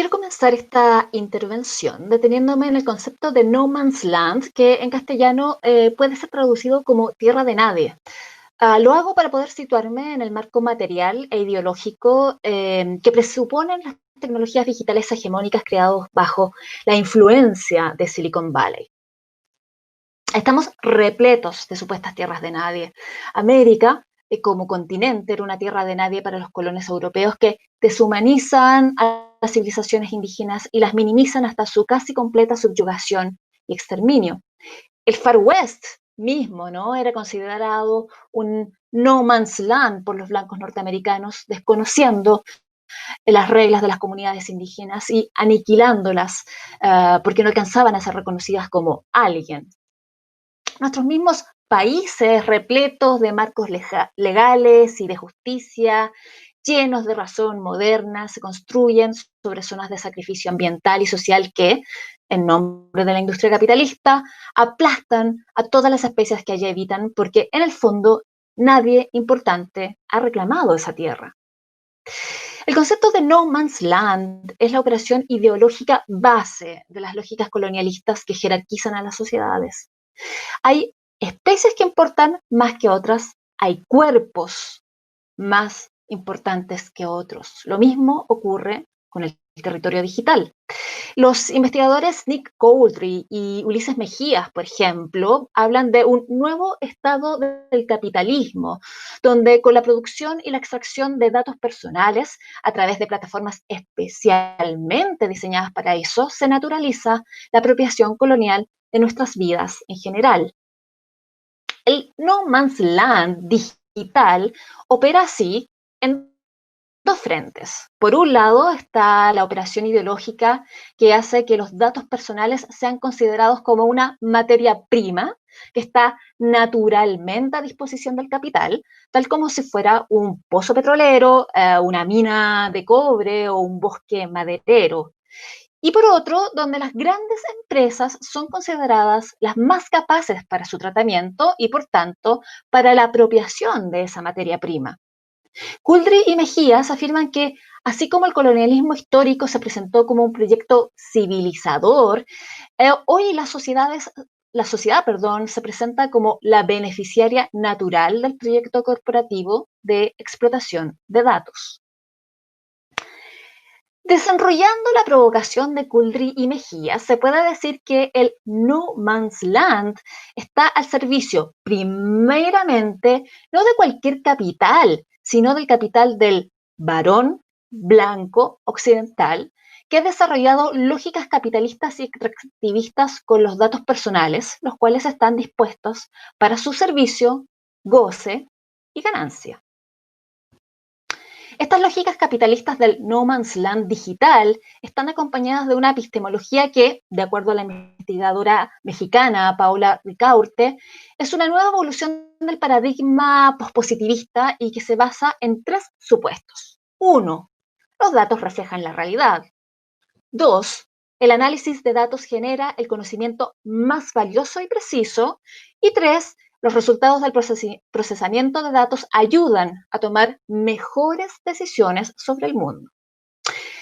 Quiero comenzar esta intervención deteniéndome en el concepto de no man's land, que en castellano puede ser traducido como tierra de nadie. Lo hago para poder situarme en el marco material e ideológico que presuponen las tecnologías digitales hegemónicas creados bajo la influencia de Silicon Valley. Estamos repletos de supuestas tierras de nadie. América, como continente, era una tierra de nadie para los colonos europeos que deshumanizan a las civilizaciones indígenas y las minimizan hasta su casi completa subyugación y exterminio. El Far West mismo, ¿no? Era considerado un no man's land por los blancos norteamericanos, desconociendo las reglas de las comunidades indígenas y aniquilándolas porque no alcanzaban a ser reconocidas como alguien. Nuestros mismos países repletos de marcos legales y de justicia, llenos de razón moderna, se construyen sobre zonas de sacrificio ambiental y social que, en nombre de la industria capitalista, aplastan a todas las especies que allí habitan porque, en el fondo, nadie importante ha reclamado esa tierra. El concepto de no man's land es la operación ideológica base de las lógicas colonialistas que jerarquizan a las sociedades. Hay especies que importan más que otras, hay cuerpos más importantes que otros. Lo mismo ocurre con el territorio digital. Los investigadores Nick Couldry y Ulises Mejías, por ejemplo, hablan de un nuevo estado del capitalismo, donde con la producción y la extracción de datos personales a través de plataformas especialmente diseñadas para eso, se naturaliza la apropiación colonial de nuestras vidas en general. El no man's land digital opera así en dos frentes. Por un lado está la operación ideológica que hace que los datos personales sean considerados como una materia prima que está naturalmente a disposición del capital, tal como si fuera un pozo petrolero, una mina de cobre o un bosque maderero. Y por otro, donde las grandes empresas son consideradas las más capaces para su tratamiento y, por tanto, para la apropiación de esa materia prima. Couldry y Mejías afirman que, así como el colonialismo histórico se presentó como un proyecto civilizador, hoy la sociedad se presenta como la beneficiaria natural del proyecto corporativo de explotación de datos. Desenrollando la provocación de Couldry y Mejía, se puede decir que el no man's land está al servicio, primeramente, no de cualquier capital, sino del capital del varón blanco occidental, que ha desarrollado lógicas capitalistas y extractivistas con los datos personales, los cuales están dispuestos para su servicio, goce y ganancia. Estas lógicas capitalistas del no man's land digital están acompañadas de una epistemología que, de acuerdo a la investigadora mexicana Paula Ricaurte, es una nueva evolución del paradigma pospositivista y que se basa en tres supuestos. 1. Los datos reflejan la realidad. 2. El análisis de datos genera el conocimiento más valioso y preciso. Y 3. Los resultados del procesamiento de datos ayudan a tomar mejores decisiones sobre el mundo.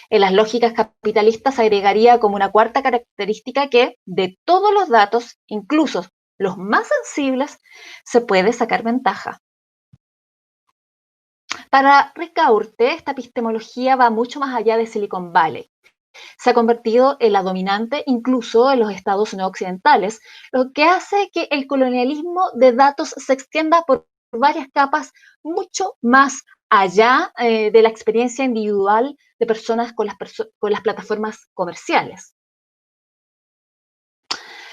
En las lógicas capitalistas agregaría como una cuarta característica que de todos los datos, incluso los más sensibles, se puede sacar ventaja. Para Ricaurte, esta epistemología va mucho más allá de Silicon Valley. Se ha convertido en la dominante incluso en los estados no occidentales, lo que hace que el colonialismo de datos se extienda por varias capas mucho más allá de la experiencia individual de personas con las plataformas comerciales.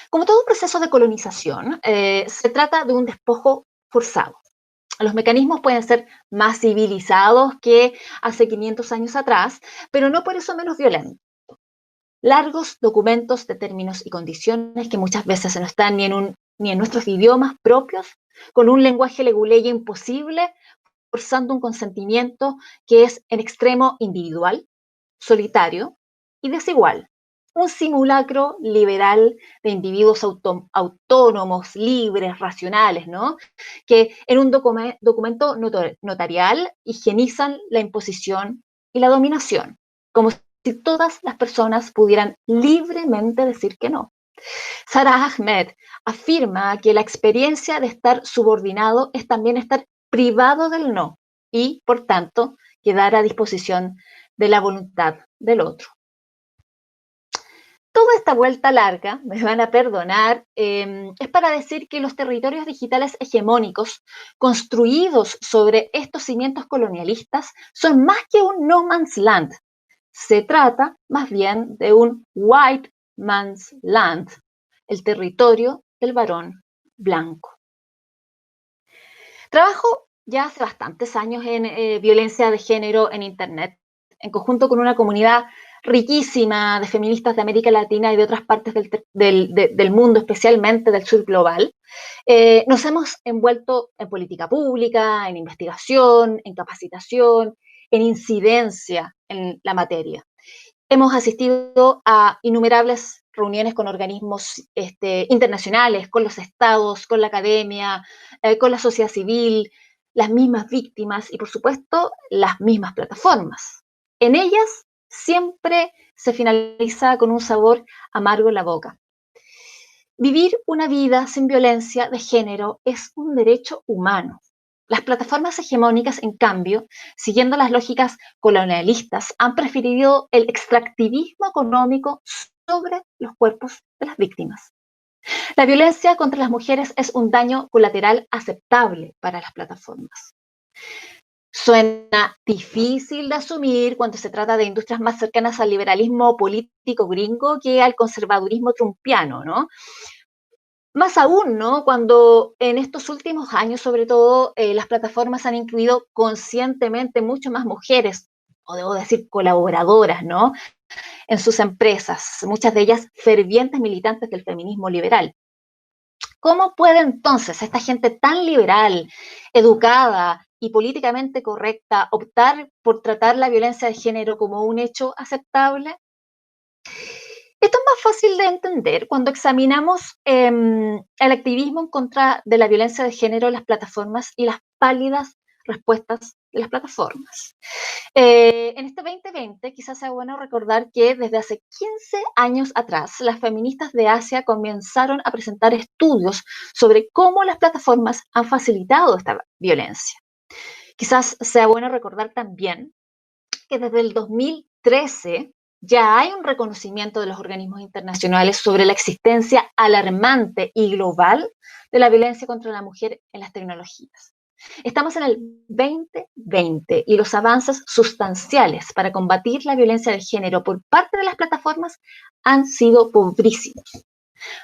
Como todo proceso de colonización, se trata de un despojo forzado. Los mecanismos pueden ser más civilizados que hace 500 años atrás, pero no por eso menos violentos. Largos documentos de términos y condiciones que muchas veces no están ni en nuestros idiomas propios, con un lenguaje leguleyo imposible, forzando un consentimiento que es en extremo individual, solitario y desigual. Un simulacro liberal de individuos autónomos, libres, racionales, ¿no? Que en un documento notarial higienizan la imposición y la dominación, como si todas las personas pudieran libremente decir que no. Sara Ahmed afirma que la experiencia de estar subordinado es también estar privado del no y, por tanto, quedar a disposición de la voluntad del otro. Toda esta vuelta larga, me van a perdonar, es para decir que los territorios digitales hegemónicos construidos sobre estos cimientos colonialistas son más que un no man's land. Se trata más bien de un white man's land, el territorio del varón blanco. Trabajo ya hace bastantes años en violencia de género en Internet, en conjunto con una comunidad riquísima de feministas de América Latina y de otras partes del mundo, especialmente del sur global. Nos hemos envuelto en política pública, en investigación, en capacitación, en incidencia en la materia. Hemos asistido a innumerables reuniones con organismos internacionales, con los estados, con la academia, con la sociedad civil, las mismas víctimas y, por supuesto, las mismas plataformas. En ellas siempre se finaliza con un sabor amargo en la boca. Vivir una vida sin violencia de género es un derecho humano. Las plataformas hegemónicas, en cambio, siguiendo las lógicas colonialistas, han preferido el extractivismo económico sobre los cuerpos de las víctimas. La violencia contra las mujeres es un daño colateral aceptable para las plataformas. Suena difícil de asumir cuando se trata de industrias más cercanas al liberalismo político gringo que al conservadurismo trumpiano, ¿no? Más aún, ¿no? Cuando en estos últimos años, sobre todo, las plataformas han incluido conscientemente mucho más mujeres, o debo decir colaboradoras, ¿no? En sus empresas, muchas de ellas fervientes militantes del feminismo liberal. ¿Cómo puede entonces esta gente tan liberal, educada y políticamente correcta optar por tratar la violencia de género como un hecho aceptable? Esto es más fácil de entender cuando examinamos el activismo en contra de la violencia de género en las plataformas y las pálidas respuestas de las plataformas. En este 2020 quizás sea bueno recordar que desde hace 15 años atrás las feministas de Asia comenzaron a presentar estudios sobre cómo las plataformas han facilitado esta violencia. Quizás sea bueno recordar también que desde el 2013 ya hay un reconocimiento de los organismos internacionales sobre la existencia alarmante y global de la violencia contra la mujer en las tecnologías. Estamos en el 2020 y los avances sustanciales para combatir la violencia de género por parte de las plataformas han sido pobrísimos.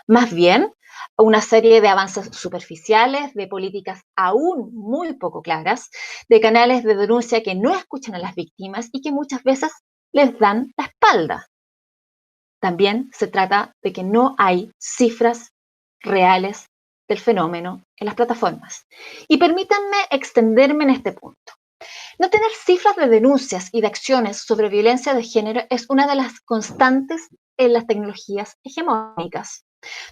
Más bien, una serie de avances superficiales, de políticas aún muy poco claras, de canales de denuncia que no escuchan a las víctimas y que muchas veces les dan la espalda. También se trata de que no hay cifras reales del fenómeno en las plataformas. Y permítanme extenderme en este punto. No tener cifras de denuncias y de acciones sobre violencia de género es una de las constantes en las tecnologías hegemónicas.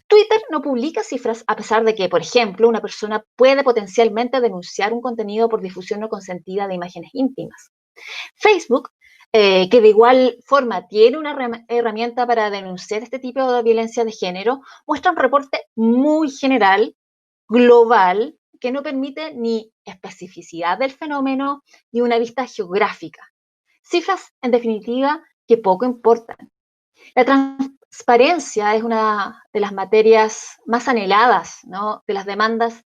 Twitter no publica cifras a pesar de que, por ejemplo, una persona puede potencialmente denunciar un contenido por difusión no consentida de imágenes íntimas. Facebook, que de igual forma tiene una herramienta para denunciar este tipo de violencia de género, muestra un reporte muy general, global, que no permite ni especificidad del fenómeno ni una vista geográfica. Cifras, en definitiva, que poco importan. La transparencia es una de las materias más anheladas, ¿no? De las demandas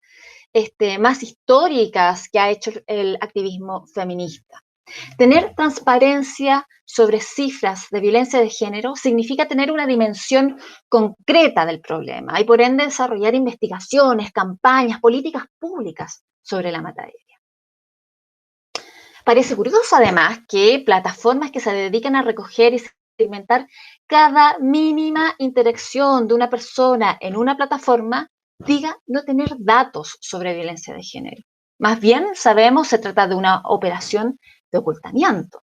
más históricas que ha hecho el activismo feminista. Tener transparencia sobre cifras de violencia de género significa tener una dimensión concreta del problema y por ende desarrollar investigaciones, campañas, políticas públicas sobre la materia. Parece curioso además que plataformas que se dedican a recoger y segmentar cada mínima interacción de una persona en una plataforma diga no tener datos sobre violencia de género. Más bien, sabemos, se trata de una operación de ocultamiento.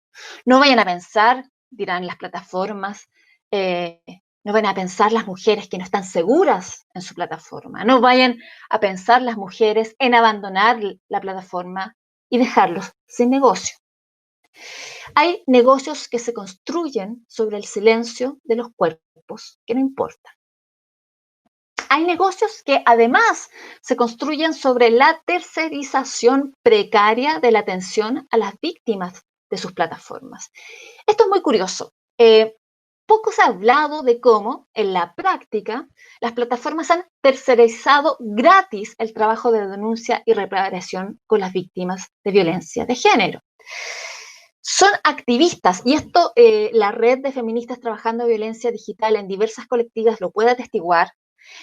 No vayan a pensar, dirán las plataformas, no vayan a pensar las mujeres que no están seguras en su plataforma. No vayan a pensar las mujeres en abandonar la plataforma y dejarlos sin negocio. Hay negocios que se construyen sobre el silencio de los cuerpos que no importan. Hay negocios que además se construyen sobre la tercerización precaria de la atención a las víctimas de sus plataformas. Esto es muy curioso. Poco se ha hablado de cómo, en la práctica, las plataformas han tercerizado gratis el trabajo de denuncia y reparación con las víctimas de violencia de género. Son activistas, y esto la red de feministas trabajando violencia digital en diversas colectivas lo puede atestiguar,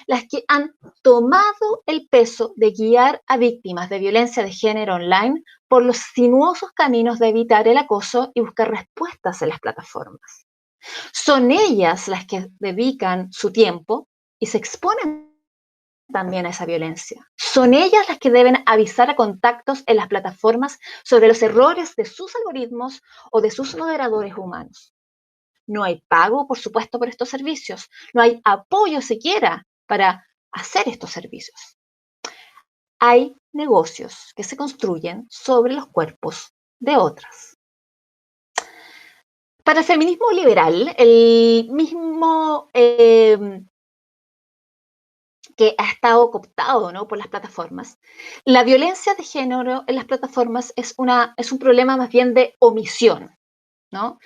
las que han tomado el peso de guiar a víctimas de violencia de género online por los sinuosos caminos de evitar el acoso y buscar respuestas en las plataformas. Son ellas las que dedican su tiempo y se exponen también a esa violencia. Son ellas las que deben avisar a contactos en las plataformas sobre los errores de sus algoritmos o de sus moderadores humanos. No hay pago, por supuesto, por estos servicios. No hay apoyo siquiera para hacer estos servicios. Hay negocios que se construyen sobre los cuerpos de otras. Para el feminismo liberal, el mismo que ha estado cooptado, ¿no?, por las plataformas, la violencia de género en las plataformas es un problema más bien de omisión, ¿no?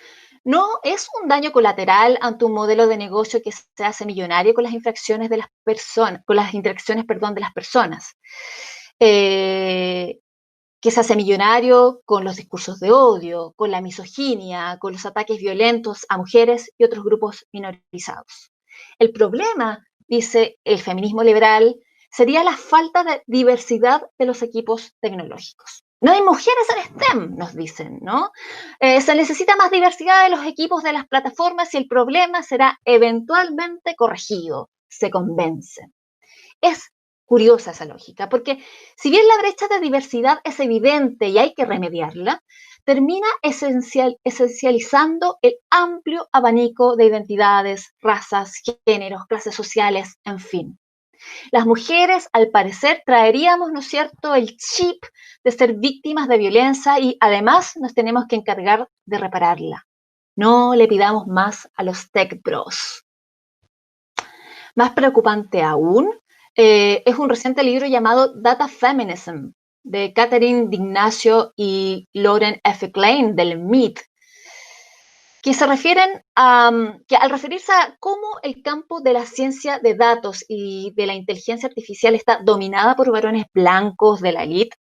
No es un daño colateral ante un modelo de negocio que se hace millonario con las infracciones de las personas, con las interacciones, perdón, de las personas, que se hace millonario con los discursos de odio, con la misoginia, con los ataques violentos a mujeres y otros grupos minorizados. El problema, dice el feminismo liberal, sería la falta de diversidad de los equipos tecnológicos. No hay mujeres en STEM, nos dicen, ¿no? Se necesita más diversidad de los equipos de las plataformas y el problema será eventualmente corregido, se convencen. Es curiosa esa lógica, porque si bien la brecha de diversidad es evidente y hay que remediarla, termina esencializando el amplio abanico de identidades, razas, géneros, clases sociales, en fin. Las mujeres, al parecer, traeríamos, ¿no es cierto?, el chip de ser víctimas de violencia y además nos tenemos que encargar de repararla. No le pidamos más a los tech bros. Más preocupante aún, es un reciente libro llamado Data Feminism, de Catherine D'Ignacio y Lauren F. Klein, del MIT, que se refieren que al referirse a cómo el campo de la ciencia de datos y de la inteligencia artificial está dominada por varones blancos de la élite,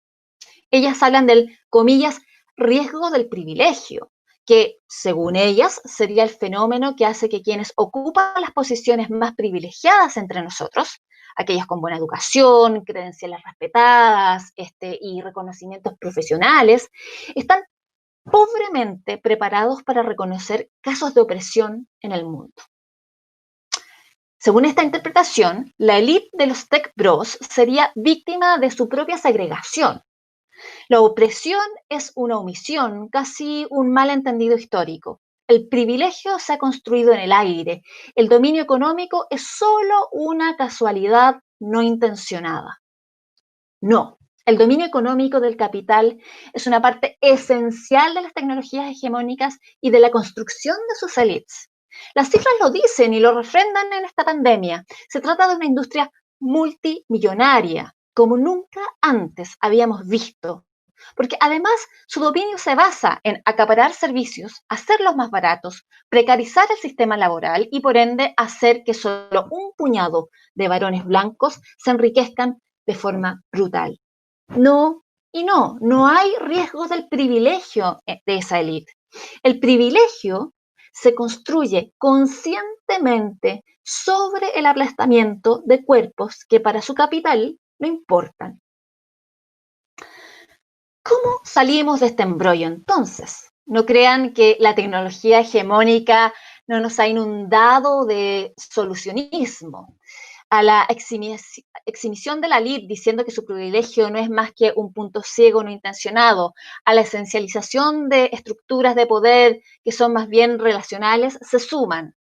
ellas hablan del, comillas, riesgo del privilegio, que, según ellas, sería el fenómeno que hace que quienes ocupan las posiciones más privilegiadas entre nosotros, aquellas con buena educación, credenciales respetadas y reconocimientos profesionales, están pobremente preparados para reconocer casos de opresión en el mundo. Según esta interpretación, la élite de los tech bros sería víctima de su propia segregación. La opresión es una omisión, casi un malentendido histórico. El privilegio se ha construido en el aire. El dominio económico es solo una casualidad no intencionada. No, el dominio económico del capital es una parte esencial de las tecnologías hegemónicas y de la construcción de sus élites. Las cifras lo dicen y lo refrendan en esta pandemia. Se trata de una industria multimillonaria, como nunca antes habíamos visto, porque además su dominio se basa en acaparar servicios, hacerlos más baratos, precarizar el sistema laboral y por ende hacer que solo un puñado de varones blancos se enriquezcan de forma brutal. No y no hay riesgo del privilegio de esa élite. El privilegio se construye conscientemente sobre el aplastamiento de cuerpos que para su capital no importan. ¿Cómo salimos de este embrollo entonces? No crean que la tecnología hegemónica no nos ha inundado de solucionismo. A la exhibición de la élite diciendo que su privilegio no es más que un punto ciego no intencionado, a la esencialización de estructuras de poder que son más bien relacionales, se suman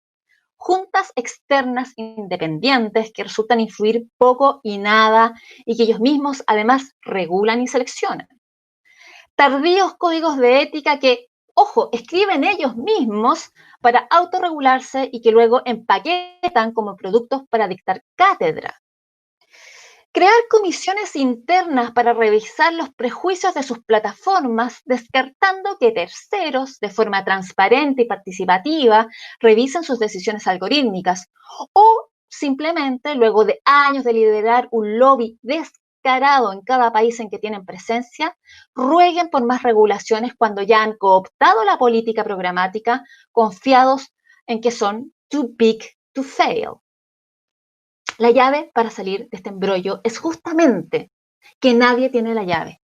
juntas externas independientes que resultan influir poco y nada y que ellos mismos además regulan y seleccionan. Tardíos códigos de ética que ojo, escriben ellos mismos para autorregularse y que luego empaquetan como productos para dictar cátedra. Crear comisiones internas para revisar los prejuicios de sus plataformas, descartando que terceros, de forma transparente y participativa, revisen sus decisiones algorítmicas. O simplemente, luego de años de liderar un lobby descarado en cada país en que tienen presencia, rueguen por más regulaciones cuando ya han cooptado la política programática, confiados en que son too big to fail. La llave para salir de este embrollo es justamente que nadie tiene la llave,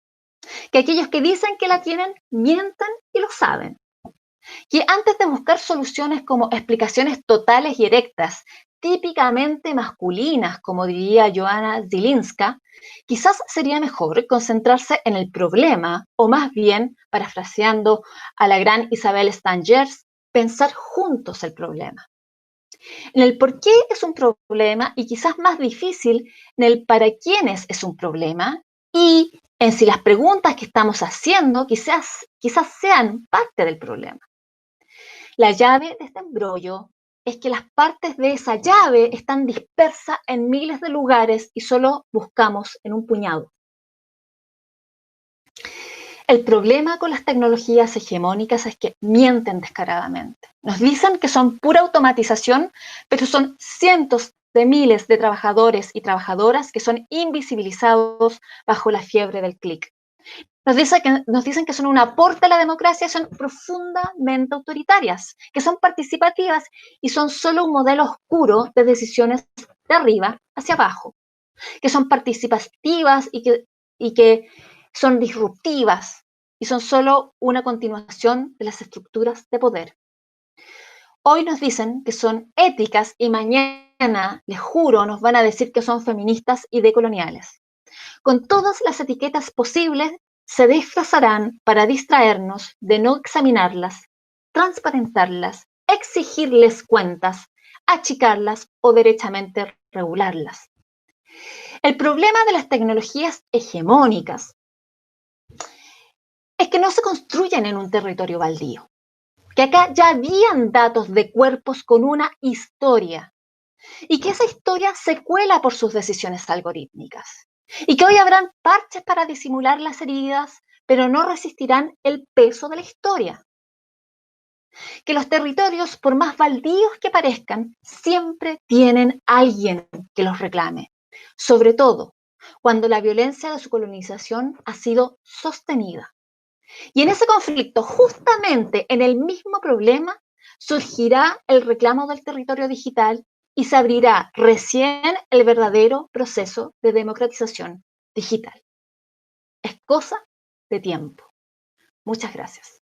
que aquellos que dicen que la tienen mienten y lo saben, que antes de buscar soluciones como explicaciones totales y directas, típicamente masculinas, como diría Joanna Zielinska, quizás sería mejor concentrarse en el problema, o más bien, parafraseando a la gran Isabel Stangers, pensar juntos el problema. En el por qué es un problema y quizás más difícil en el para quiénes es un problema y en si las preguntas que estamos haciendo quizás sean parte del problema. La llave de este embrollo es que las partes de esa llave están dispersas en miles de lugares y solo buscamos en un puñado. El problema con las tecnologías hegemónicas es que mienten descaradamente. Nos dicen que son pura automatización, pero son cientos de miles de trabajadores y trabajadoras que son invisibilizados bajo la fiebre del clic. Nos dicen que son un aporte a la democracia, son profundamente autoritarias, que son participativas y son solo un modelo oscuro de decisiones de arriba hacia abajo, que son participativas y que son disruptivas y son solo una continuación de las estructuras de poder. Hoy nos dicen que son éticas y mañana, les juro, nos van a decir que son feministas y decoloniales. Con todas las etiquetas posibles, se disfrazarán para distraernos de no examinarlas, transparentarlas, exigirles cuentas, achicarlas o derechamente regularlas. El problema de las tecnologías hegemónicas es que no se construyen en un territorio baldío, que acá ya habían datos de cuerpos con una historia y que esa historia se cuela por sus decisiones algorítmicas y que hoy habrán parches para disimular las heridas, pero no resistirán el peso de la historia. Que los territorios, por más baldíos que parezcan, siempre tienen alguien que los reclame, sobre todo cuando la violencia de su colonización ha sido sostenida. Y en ese conflicto, justamente en el mismo problema, surgirá el reclamo del territorio digital y se abrirá recién el verdadero proceso de democratización digital. Es cosa de tiempo. Muchas gracias.